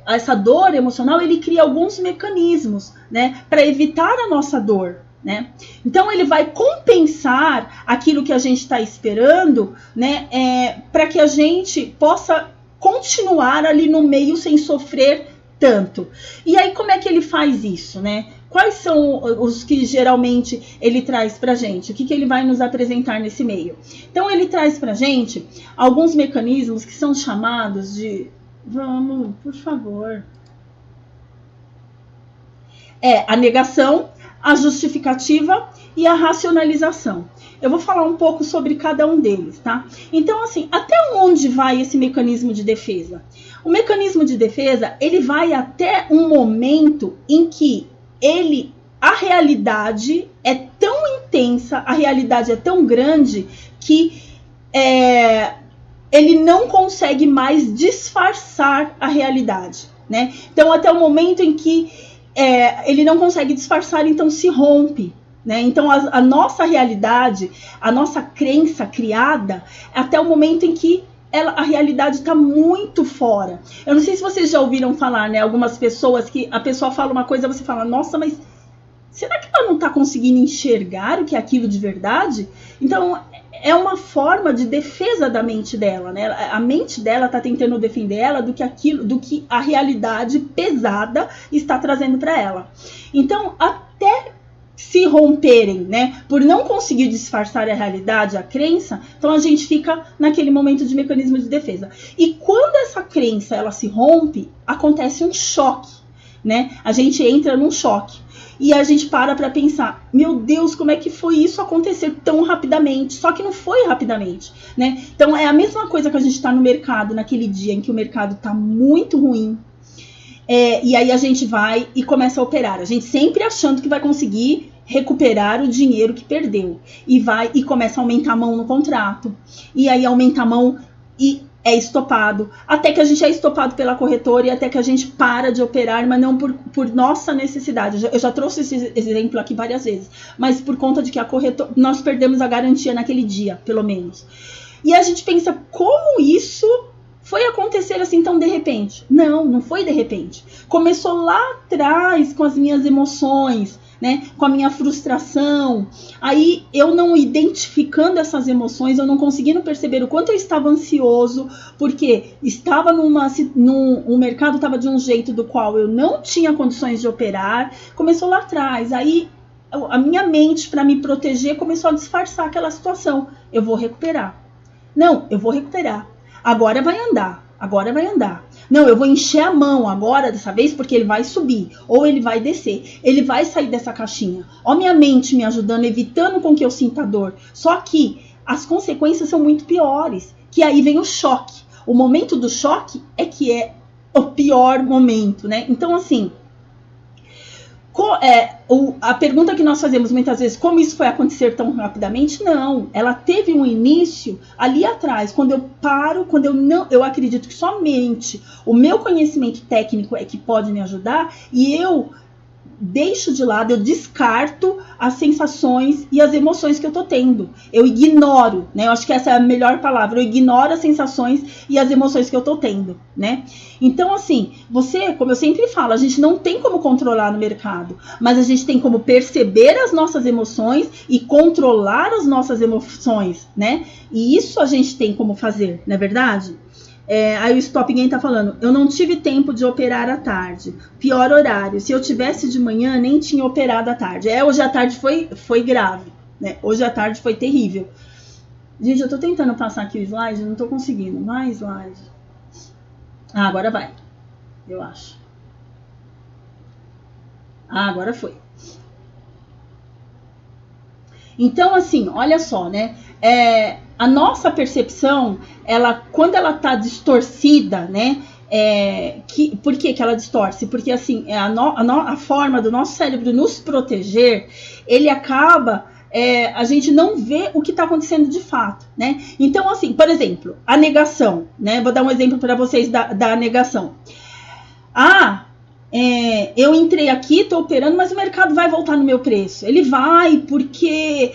essa dor emocional, ele cria alguns mecanismos, né, para evitar a nossa dor, né? Então, ele vai compensar aquilo que a gente está esperando, né, para que a gente possa continuar ali no meio sem sofrer tanto. E aí, como é que ele faz isso, né? Quais são os que geralmente ele traz pra gente? O que ele vai nos apresentar nesse meio? Então, ele traz pra gente alguns mecanismos que são chamados de... Vamos, por favor. A negação, a justificativa e a racionalização. Eu vou falar um pouco sobre cada um deles, tá? Então, assim, até onde vai esse mecanismo de defesa? O mecanismo de defesa, ele vai até um momento em que a realidade é tão tensa, a realidade é tão grande que ele não consegue mais disfarçar a realidade, né? Então, até o momento em que ele não consegue disfarçar, então se rompe, né? Então, a nossa realidade, a nossa crença criada, até o momento em que a realidade está muito fora. Eu não sei se vocês já ouviram falar, né? Algumas pessoas que a pessoa fala uma coisa, você fala, nossa, mas será que ela não está conseguindo enxergar o que é aquilo de verdade? Então, é uma forma de defesa da mente dela, né? A mente dela está tentando defender ela do que a realidade pesada está trazendo para ela. Então, até se romperem, né, por não conseguir disfarçar a realidade, a crença, então a gente fica naquele momento de mecanismo de defesa. E quando essa crença ela se rompe, acontece um choque, né? A gente entra num choque. E a gente para pensar, meu Deus, como é que foi isso acontecer tão rapidamente? Só que não foi rapidamente, né? Então é a mesma coisa que a gente está no mercado, naquele dia em que o mercado está muito ruim. E aí a gente vai e começa a operar. A gente sempre achando que vai conseguir recuperar o dinheiro que perdeu. E vai e começa a aumentar a mão no contrato. E aí aumenta a mão e é estopado, até que a gente é estopado pela corretora e até que a gente para de operar, mas não por nossa necessidade. Eu já trouxe esse exemplo aqui várias vezes, mas por conta de que a corretora, nós perdemos a garantia naquele dia, pelo menos. E a gente pensa, como isso foi acontecer assim tão de repente? Não foi de repente. Começou lá atrás com as minhas emoções, né, com a minha frustração, aí eu não identificando essas emoções, eu não conseguindo perceber o quanto eu estava ansioso, porque estava o mercado estava de um jeito do qual eu não tinha condições de operar, começou lá atrás, aí a minha mente, para me proteger, começou a disfarçar aquela situação. Eu vou recuperar. Não, eu vou recuperar. Agora vai andar. Não, eu vou encher a mão agora, dessa vez, porque ele vai subir, ou ele vai descer, ele vai sair dessa caixinha. Ó, minha mente me ajudando, evitando com que eu sinta dor. Só que as consequências são muito piores, que aí vem o choque. O momento do choque é que é o pior momento, né? Então, assim, a pergunta que nós fazemos muitas vezes, como isso foi acontecer tão rapidamente? Não, ela teve um início ali atrás, quando eu paro, eu acredito que somente o meu conhecimento técnico é que pode me ajudar, e eu deixo de lado, eu descarto as sensações e as emoções que eu tô tendo. Eu ignoro, né? Eu acho que essa é a melhor palavra. Eu ignoro as sensações e as emoções que eu tô tendo, né? Então, assim, como eu sempre falo, a gente não tem como controlar no mercado, mas a gente tem como perceber as nossas emoções e controlar as nossas emoções, né? E isso a gente tem como fazer, não é verdade? Aí o Stop Game tá falando, eu não tive tempo de operar à tarde, pior horário, se eu tivesse de manhã nem tinha operado à tarde. Hoje à tarde foi grave, né? Hoje à tarde foi terrível. Gente, eu tô tentando passar aqui o slide, não tô conseguindo. Vai, slide. Agora vai, eu acho. Agora foi. Então, assim, olha só, né? A nossa percepção, quando ela tá distorcida, né? Por que ela distorce? Porque, assim, a forma do nosso cérebro nos proteger, ele acaba... a gente não vê o que está acontecendo de fato, né? Então, assim, por exemplo, a negação, né? Vou dar um exemplo para vocês da negação. Eu entrei aqui, estou operando, mas o mercado vai voltar no meu preço. Ele vai, porque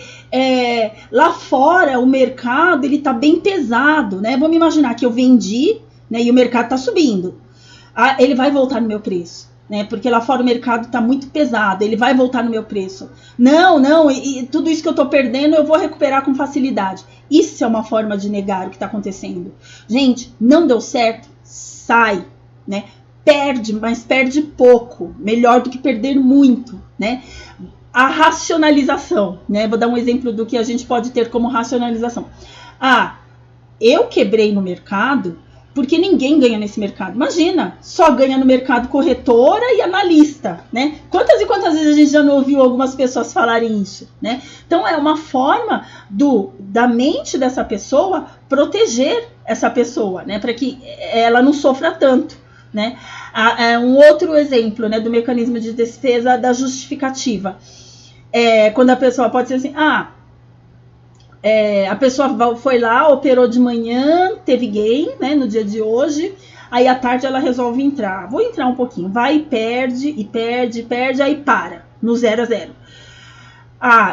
lá fora o mercado ele está bem pesado, né? Vamos imaginar que eu vendi, né, e o mercado está subindo. Ele vai voltar no meu preço, né? Porque lá fora o mercado está muito pesado, ele vai voltar no meu preço. Não, e tudo isso que eu estou perdendo eu vou recuperar com facilidade. Isso é uma forma de negar o que está acontecendo. Gente, não deu certo, sai, né? Perde, mas perde pouco, melhor do que perder muito, né? A racionalização, né? Vou dar um exemplo do que a gente pode ter como racionalização. Eu quebrei no mercado porque ninguém ganha nesse mercado. Imagina, só ganha no mercado corretora e analista, né? Quantas e quantas vezes a gente já não ouviu algumas pessoas falarem isso, né? Então é uma forma da mente dessa pessoa proteger essa pessoa, né? Para que ela não sofra tanto. Né? Um outro exemplo, né, do mecanismo de defesa da justificativa. Quando a pessoa pode ser assim, a pessoa foi lá, operou de manhã, teve gain, né, no dia de hoje, aí à tarde ela resolve entrar. Vou entrar um pouquinho, vai e perde, aí para, no 0 a 0.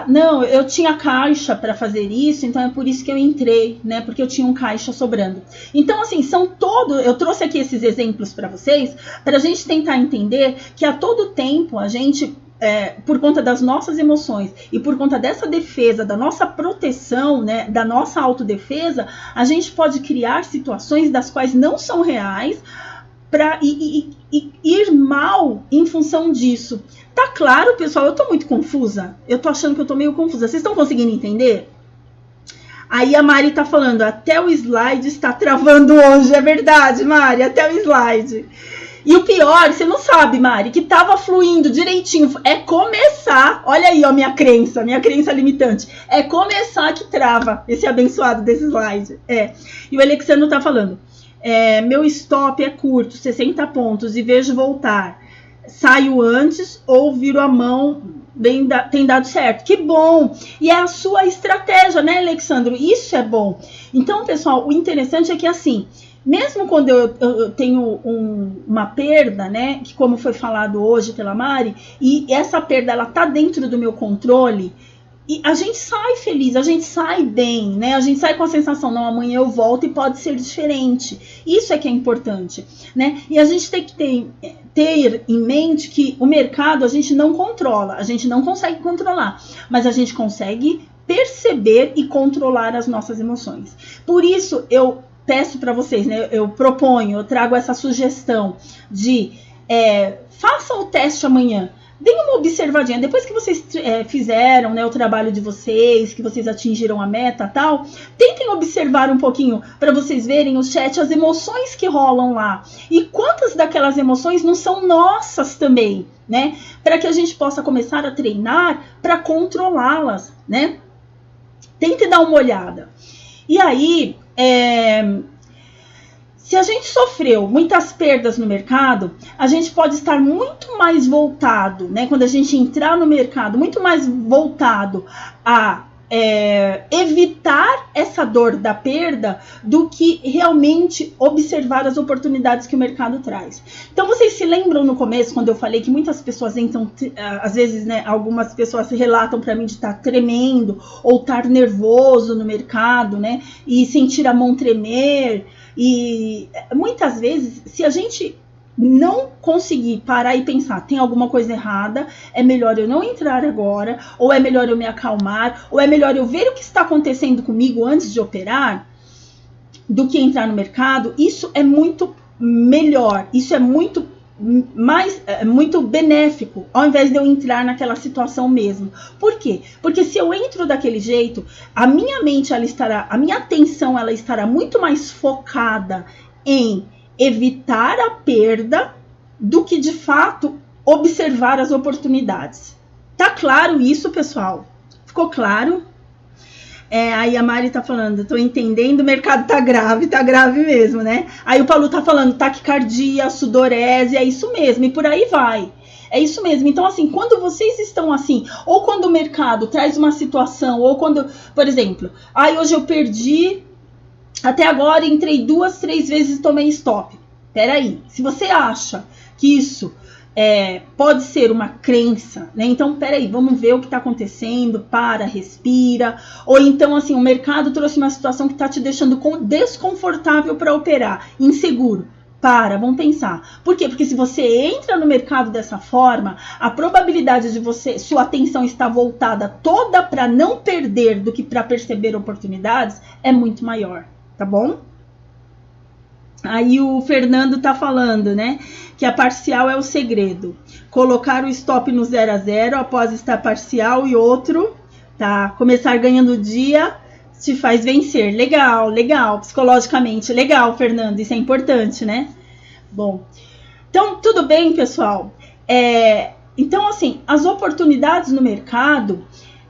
Não, eu tinha caixa para fazer isso, então é por isso que eu entrei, né? Porque eu tinha um caixa sobrando. Então, assim, eu trouxe aqui esses exemplos para vocês, para a gente tentar entender que a todo tempo a gente, por conta das nossas emoções e por conta dessa defesa, da nossa proteção, né? Da nossa autodefesa, a gente pode criar situações das quais não são reais para ir mal em função disso. Tá claro, pessoal? Eu tô muito confusa. Eu tô achando que eu tô meio confusa. Vocês estão conseguindo entender? Aí a Mari tá falando, até o slide está travando hoje. É verdade, Mari, até o slide. E o pior, você não sabe, Mari, que tava fluindo direitinho. É começar, olha aí, ó, minha crença limitante. É começar que trava esse abençoado desse slide. E o Alexandre tá falando, meu stop é curto, 60 pontos, e vejo voltar. Saio antes ou viro a mão, tem dado certo. Que bom! E é a sua estratégia, né, Alexandre? Isso é bom. Então, pessoal, o interessante é que, assim, mesmo quando eu tenho uma perda, né, que como foi falado hoje pela Mari, e essa perda, ela tá dentro do meu controle, e a gente sai feliz, a gente sai bem, né? A gente sai com a sensação, não, amanhã eu volto e pode ser diferente. Isso é que é importante, né? E a gente tem que ter em mente que o mercado a gente não controla, a gente não consegue controlar, mas a gente consegue perceber e controlar as nossas emoções. Por isso, eu peço para vocês, né? Eu trago essa sugestão de façam o teste amanhã. Deem uma observadinha, depois que vocês fizeram, né, o trabalho de vocês, que vocês atingiram a meta e tal, tentem observar um pouquinho para vocês verem o chat, as emoções que rolam lá. E quantas daquelas emoções não são nossas também, né? Para que a gente possa começar a treinar para controlá-las, né? Tente dar uma olhada. E aí, se a gente sofreu muitas perdas no mercado, a gente pode estar muito mais voltado, né? Quando a gente entrar no mercado, muito mais voltado a evitar essa dor da perda do que realmente observar as oportunidades que o mercado traz. Então, vocês se lembram no começo, quando eu falei que muitas pessoas entram, às vezes, né, algumas pessoas relatam para mim de estar tremendo ou estar nervoso no mercado, né? E sentir a mão tremer. E muitas vezes, se a gente não conseguir parar e pensar, tem alguma coisa errada, é melhor eu não entrar agora, ou é melhor eu me acalmar, ou é melhor eu ver o que está acontecendo comigo antes de operar, do que entrar no mercado. Isso é muito melhor, isso é muito benéfico, ao invés de eu entrar naquela situação mesmo. Por quê? Porque se eu entro daquele jeito, a minha mente, a minha atenção, ela estará muito mais focada em evitar a perda do que, de fato, observar as oportunidades. Tá claro isso, pessoal? Ficou claro? Aí a Mari tá falando, tô entendendo, o mercado tá grave mesmo, né? Aí o Paulo tá falando, taquicardia, sudorese, é isso mesmo, e por aí vai. É isso mesmo. Então, assim, quando vocês estão assim, ou quando o mercado traz uma situação, ou quando, por exemplo, hoje eu perdi, até agora entrei 2, 3 vezes e tomei stop. Peraí, se você acha que isso pode ser uma crença, né? Então, peraí, vamos ver o que está acontecendo, respira. Ou então, assim, o mercado trouxe uma situação que está te deixando desconfortável para operar, inseguro. Vamos pensar. Por quê? Porque se você entra no mercado dessa forma, a probabilidade de sua atenção estar voltada toda para não perder do que para perceber oportunidades é muito maior, tá bom? Aí o Fernando tá falando, né, que a parcial é o segredo. Colocar o stop no 0 a 0 após estar parcial e outro, tá? Começar ganhando o dia te faz vencer. Legal, psicologicamente. Legal, Fernando, isso é importante, né? Bom, então tudo bem, pessoal? Então, assim, as oportunidades no mercado,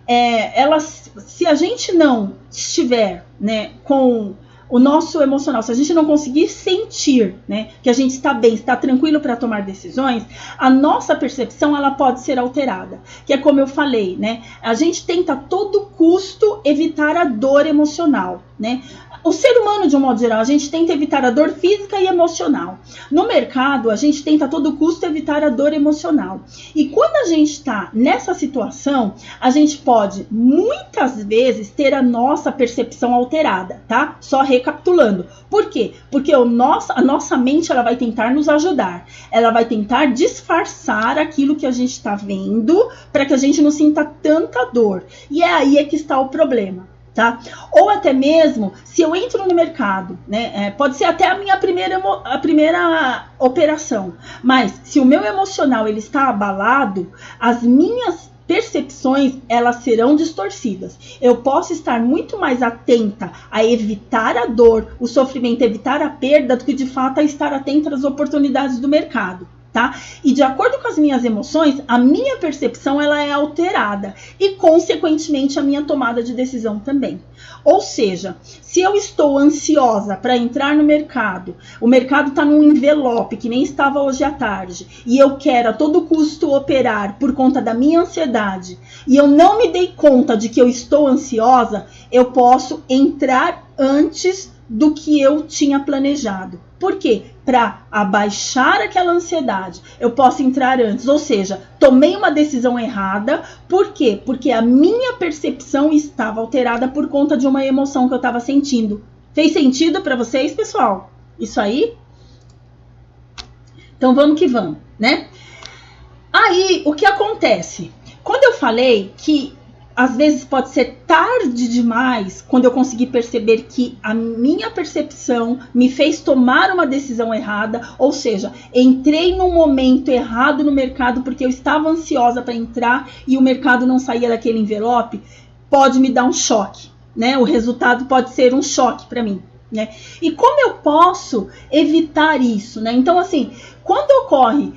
elas, se a gente não estiver, né, com o nosso emocional, se a gente não conseguir sentir, né, que a gente está bem, está tranquilo para tomar decisões, a nossa percepção ela pode ser alterada. Que é como eu falei, né, a gente tenta a todo custo evitar a dor emocional, né? O ser humano, de um modo geral, a gente tenta evitar a dor física e emocional. No mercado, a gente tenta a todo custo evitar a dor emocional. E quando a gente está nessa situação, a gente pode, muitas vezes, ter a nossa percepção alterada, tá? Só recapitulando. Por quê? Porque a nossa mente ela vai tentar nos ajudar. Ela vai tentar disfarçar aquilo que a gente está vendo para que a gente não sinta tanta dor. E é aí que está o problema. Tá? Ou até mesmo, se eu entro no mercado, né, pode ser até a minha primeira operação, mas se o meu emocional ele está abalado, as minhas percepções elas serão distorcidas. Eu posso estar muito mais atenta a evitar a dor, o sofrimento, evitar a perda, do que de fato a estar atenta às oportunidades do mercado. Tá? E de acordo com as minhas emoções, a minha percepção ela é alterada e, consequentemente, a minha tomada de decisão também. Ou seja, se eu estou ansiosa para entrar no mercado, o mercado está num envelope que nem estava hoje à tarde, e eu quero a todo custo operar por conta da minha ansiedade, e eu não me dei conta de que eu estou ansiosa, eu posso entrar antes do que eu tinha planejado. Por quê? Para abaixar aquela ansiedade, eu posso entrar antes. Ou seja, tomei uma decisão errada. Por quê? Porque a minha percepção estava alterada por conta de uma emoção que eu estava sentindo. Fez sentido para vocês, pessoal? Isso aí? Então vamos que vamos, né? Aí, o que acontece? Quando eu falei que às vezes pode ser tarde demais quando eu conseguir perceber que a minha percepção me fez tomar uma decisão errada, ou seja, entrei num momento errado no mercado porque eu estava ansiosa para entrar e o mercado não saía daquele envelope, pode me dar um choque, né? O resultado pode ser um choque para mim, né? E como eu posso evitar isso, né? Então, assim, quando ocorre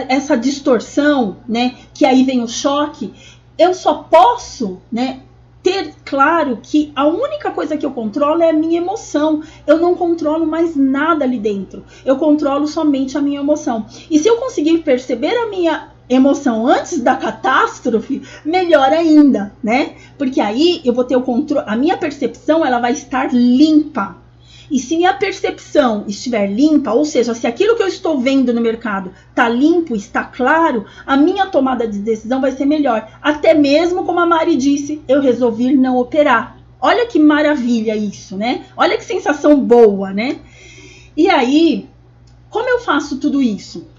essa distorção, né? Que aí vem o choque, eu só posso, né, ter claro que a única coisa que eu controlo é a minha emoção. Eu não controlo mais nada ali dentro. Eu controlo somente a minha emoção. E se eu conseguir perceber a minha emoção antes da catástrofe, melhor ainda, né? Porque aí eu vou ter o controle, a minha percepção ela vai estar limpa. E se minha percepção estiver limpa, ou seja, se aquilo que eu estou vendo no mercado está limpo, está claro, a minha tomada de decisão vai ser melhor. Até mesmo, como a Mari disse, eu resolvi não operar. Olha que maravilha isso, né? Olha que sensação boa, né? E aí, como eu faço tudo isso?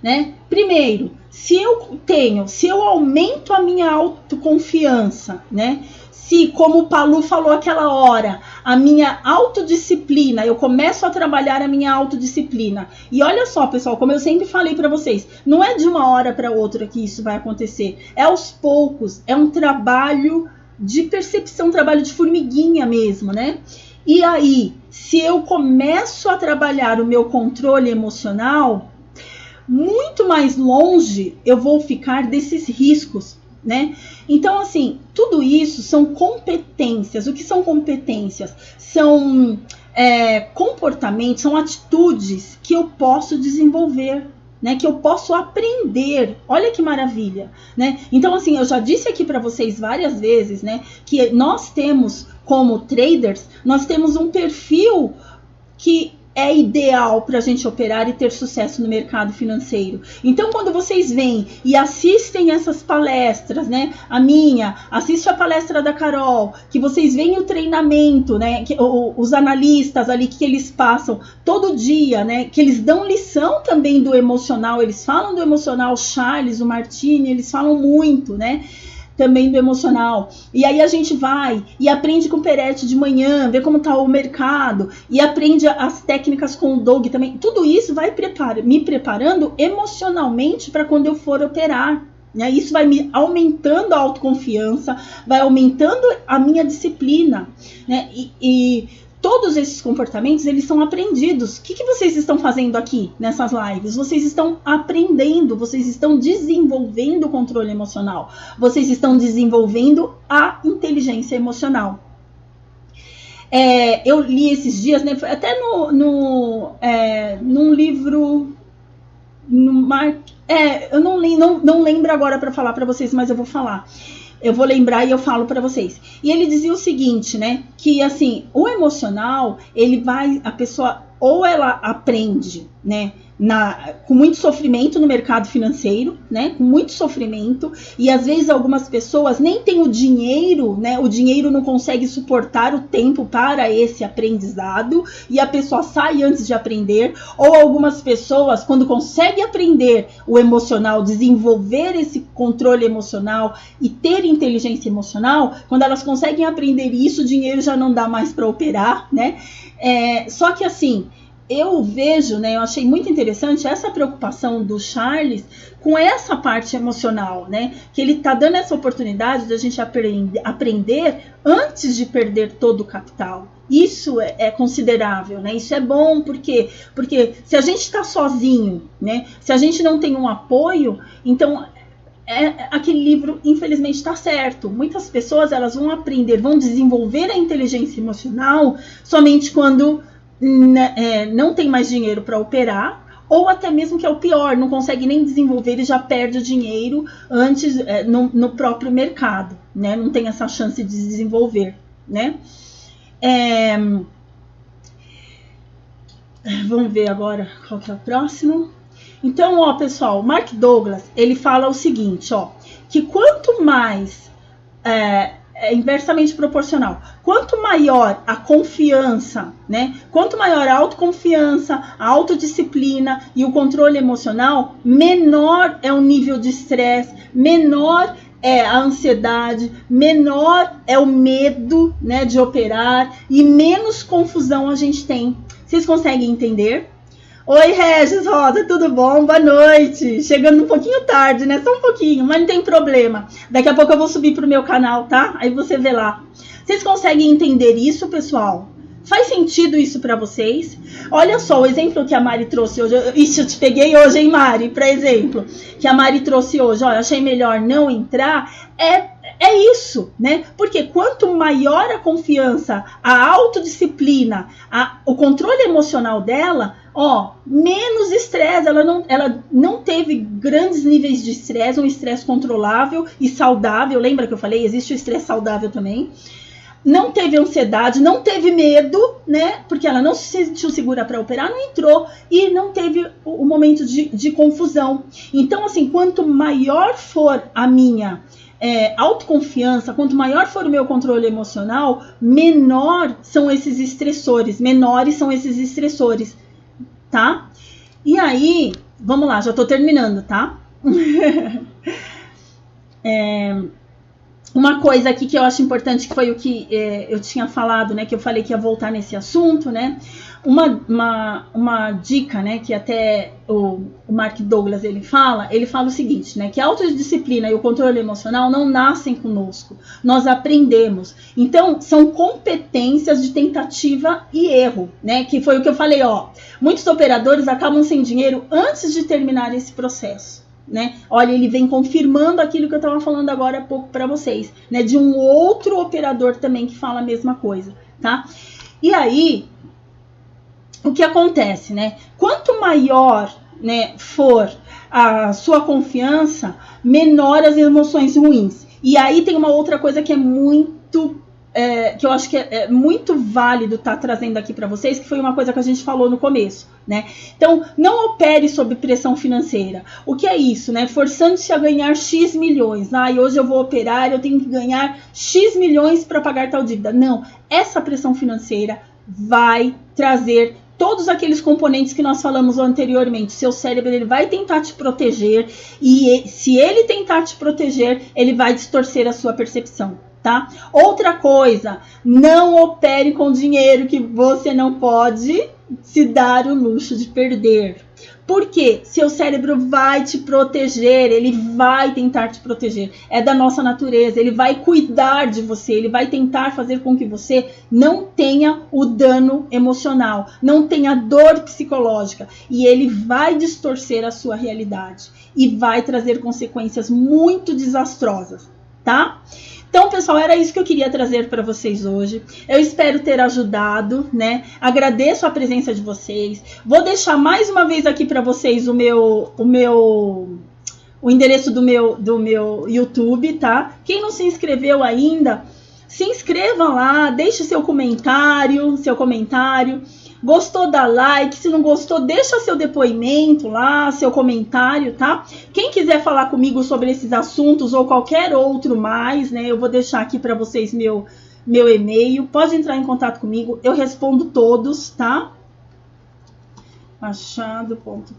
Né? Primeiro, se eu aumento a minha autoconfiança, né? Se, como o Palu falou aquela hora, a minha autodisciplina, eu começo a trabalhar a minha autodisciplina. E olha só, pessoal, como eu sempre falei para vocês, não é de uma hora para outra que isso vai acontecer. É aos poucos, é um trabalho de percepção, um trabalho de formiguinha mesmo, né? E aí, se eu começo a trabalhar o meu controle emocional, muito mais longe eu vou ficar desses riscos, né? Então, assim, tudo isso são competências. O que são competências? São comportamentos, são atitudes que eu posso desenvolver, né? Que eu posso aprender. Olha que maravilha, né? Então, assim, eu já disse aqui para vocês várias vezes, né? Que nós temos, como traders, nós temos um perfil que é ideal para a gente operar e ter sucesso no mercado financeiro. Então, quando vocês vêm e assistem essas palestras, né? A minha, assiste a palestra da Carol, que vocês veem o treinamento, né? Os analistas ali que eles passam todo dia, né? Que eles dão lição também do emocional, eles falam do emocional, o Charles, o Martini, eles falam muito, né? Também do emocional. E aí a gente vai e aprende com o Peretti de manhã, vê como está o mercado, e aprende as técnicas com o Doug também. Tudo isso vai me preparando emocionalmente para quando eu for operar. Né? Isso vai me aumentando a autoconfiança, vai aumentando a minha disciplina. Né? E todos esses comportamentos, eles são aprendidos. O que vocês estão fazendo aqui nessas lives? Vocês estão aprendendo, vocês estão desenvolvendo o controle emocional. Vocês estão desenvolvendo a inteligência emocional. Eu li esses dias, né, até num livro, eu não lembro agora para falar para vocês, mas eu vou falar. Eu vou lembrar e eu falo para vocês. E ele dizia o seguinte, né, que assim, o emocional, a pessoa ou ela aprende, né, com muito sofrimento no mercado financeiro, né, com muito sofrimento, e às vezes algumas pessoas nem têm o dinheiro, né, o dinheiro não consegue suportar o tempo para esse aprendizado, e a pessoa sai antes de aprender, ou algumas pessoas, quando conseguem aprender o emocional, desenvolver esse controle emocional e ter inteligência emocional, quando elas conseguem aprender isso, o dinheiro já não dá mais para operar, né, só que assim, eu vejo, né, eu achei muito interessante essa preocupação do Charles com essa parte emocional, né, que ele está dando essa oportunidade de a gente aprender antes de perder todo o capital. Isso é considerável, né, isso é bom, porque se a gente está sozinho, né, se a gente não tem um apoio, então aquele livro, infelizmente, está certo. Muitas pessoas elas vão aprender, vão desenvolver a inteligência emocional somente quando não tem mais dinheiro para operar, ou até mesmo que é o pior, não consegue nem desenvolver e já perde o dinheiro antes no próprio mercado, né? Não tem essa chance de desenvolver, né? Vamos ver agora qual que é o próximo. Então, ó, pessoal, Mark Douglas, ele fala o seguinte, ó, que quanto mais inversamente proporcional. Quanto maior a confiança, né? Quanto maior a autoconfiança, a autodisciplina e o controle emocional, menor é o nível de estresse, menor é a ansiedade, menor é o medo, né, de operar e menos confusão a gente tem. Vocês conseguem entender? Oi, Regis Rosa, tudo bom? Boa noite. Chegando um pouquinho tarde, né? Só um pouquinho, mas não tem problema. Daqui a pouco eu vou subir pro meu canal, tá? Aí você vê lá. Vocês conseguem entender isso, pessoal? Faz sentido isso pra vocês? Olha só o exemplo que a Mari trouxe hoje. Ixi, eu te peguei hoje, hein, Mari? Pra exemplo, que a Mari trouxe hoje. Olha, achei melhor não entrar. É isso, né? Porque quanto maior a confiança, a autodisciplina, o controle emocional dela, menos estresse. Ela não teve grandes níveis de estresse, um estresse controlável e saudável. Lembra que eu falei? Existe o estresse saudável também. Não teve ansiedade, não teve medo, né? Porque ela não se sentiu segura para operar, não entrou e não teve o momento de confusão. Então, assim, quanto maior for a minha autoconfiança, quanto maior for o meu controle emocional, menores são esses estressores, tá? E aí, vamos lá, já tô terminando, tá? Uma coisa aqui que eu acho importante, que foi o que eu tinha falado, né, que eu falei que ia voltar nesse assunto, né, uma dica, né, que até o Mark Douglas ele fala o seguinte, né, que a autodisciplina e o controle emocional não nascem conosco, nós aprendemos. Então, são competências de tentativa e erro, né, que foi o que eu falei, muitos operadores acabam sem dinheiro antes de terminar esse processo. Né? Olha, ele vem confirmando aquilo que eu estava falando agora há pouco para vocês, né? De um outro operador também que fala a mesma coisa, tá? E aí, o que acontece, né? Quanto maior, né, for a sua confiança, menor as emoções ruins. E aí tem uma outra coisa que é muito que eu acho que é muito válido estar trazendo aqui para vocês, que foi uma coisa que a gente falou no começo, né? Então, não opere sob pressão financeira. O que é isso, né? Forçando-se a ganhar X milhões. E hoje eu vou operar, eu tenho que ganhar X milhões para pagar tal dívida. Não, essa pressão financeira vai trazer todos aqueles componentes que nós falamos anteriormente. Seu cérebro ele vai tentar te proteger e se ele tentar te proteger, ele vai distorcer a sua percepção. Tá? Outra coisa, não opere com dinheiro que você não pode se dar o luxo de perder. Por quê? Seu cérebro vai te proteger, ele vai tentar te proteger. É da nossa natureza, ele vai cuidar de você, ele vai tentar fazer com que você não tenha o dano emocional, não tenha dor psicológica. E ele vai distorcer a sua realidade e vai trazer consequências muito desastrosas. tá? Então, pessoal, era isso que eu queria trazer para vocês hoje. Eu espero ter ajudado, né? Agradeço a presença de vocês. Vou deixar mais uma vez aqui para vocês o endereço do meu YouTube, tá? Quem não se inscreveu ainda, se inscreva lá, deixe seu comentário. Gostou, dá like. Se não gostou, deixa seu depoimento lá, seu comentário, tá? Quem quiser falar comigo sobre esses assuntos ou qualquer outro mais, né? Eu vou deixar aqui para vocês meu e-mail. Pode entrar em contato comigo, eu respondo todos, tá? Machado.com.br.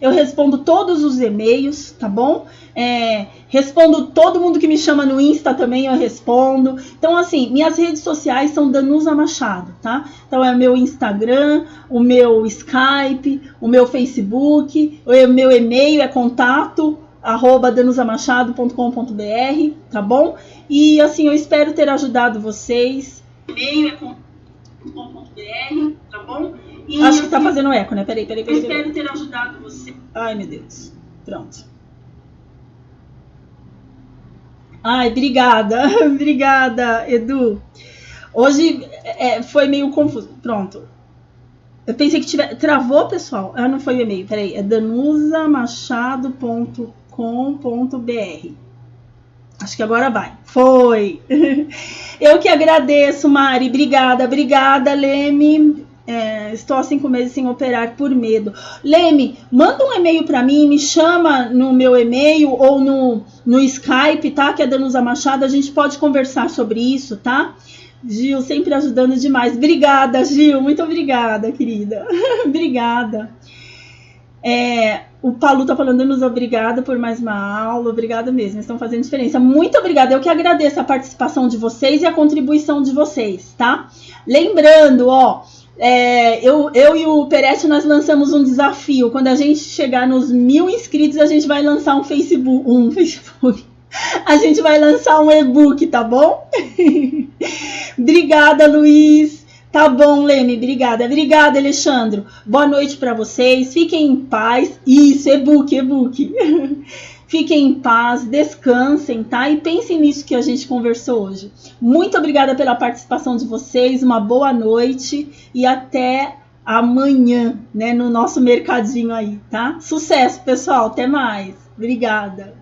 Eu respondo todos os e-mails, tá bom? Respondo todo mundo que me chama no Insta também, eu respondo. Então, assim, minhas redes sociais são Danusa Machado, tá? Então, é o meu Instagram, o meu Skype, o meu Facebook, o meu e-mail é contato@danusamachado.com.br, tá bom? E, assim, eu espero ter ajudado vocês. O e-mail é contato.com.br, tá bom? E acho que tá fazendo eco, né? Peraí. Espero ter ajudado você. Ai, meu Deus. Pronto. Ai, obrigada. Obrigada, Edu. Hoje foi meio confuso. Pronto. Eu pensei que travou, pessoal. Não foi o e-mail. Peraí. É danusamachado.com.br. Acho que agora vai. Foi. Eu que agradeço, Mari. Obrigada, Leme. Estou há 5 meses sem operar por medo. Leme, manda um e-mail para mim, me chama no meu e-mail ou no Skype, tá? Que é Danusa Machado, a gente pode conversar sobre isso, tá? Gil, sempre ajudando demais. Obrigada, Gil, muito obrigada, querida. Obrigada. O Paulo tá falando, Danusa, obrigada por mais uma aula, obrigada mesmo, estão fazendo diferença. Muito obrigada, eu que agradeço a participação de vocês e a contribuição de vocês, tá? Lembrando, eu e o Peretti, nós lançamos um desafio. Quando a gente chegar nos 1000 inscritos, a gente vai lançar um Facebook. A gente vai lançar um e-book, tá bom? Obrigada, Luiz. Tá bom, Leme, obrigada. Obrigada, Alexandro. Boa noite para vocês. Fiquem em paz. Isso, e-book. Fiquem em paz, descansem, tá? E pensem nisso que a gente conversou hoje. Muito obrigada pela participação de vocês, uma boa noite e até amanhã, né, no nosso mercadinho aí, tá? Sucesso, pessoal, até mais. Obrigada.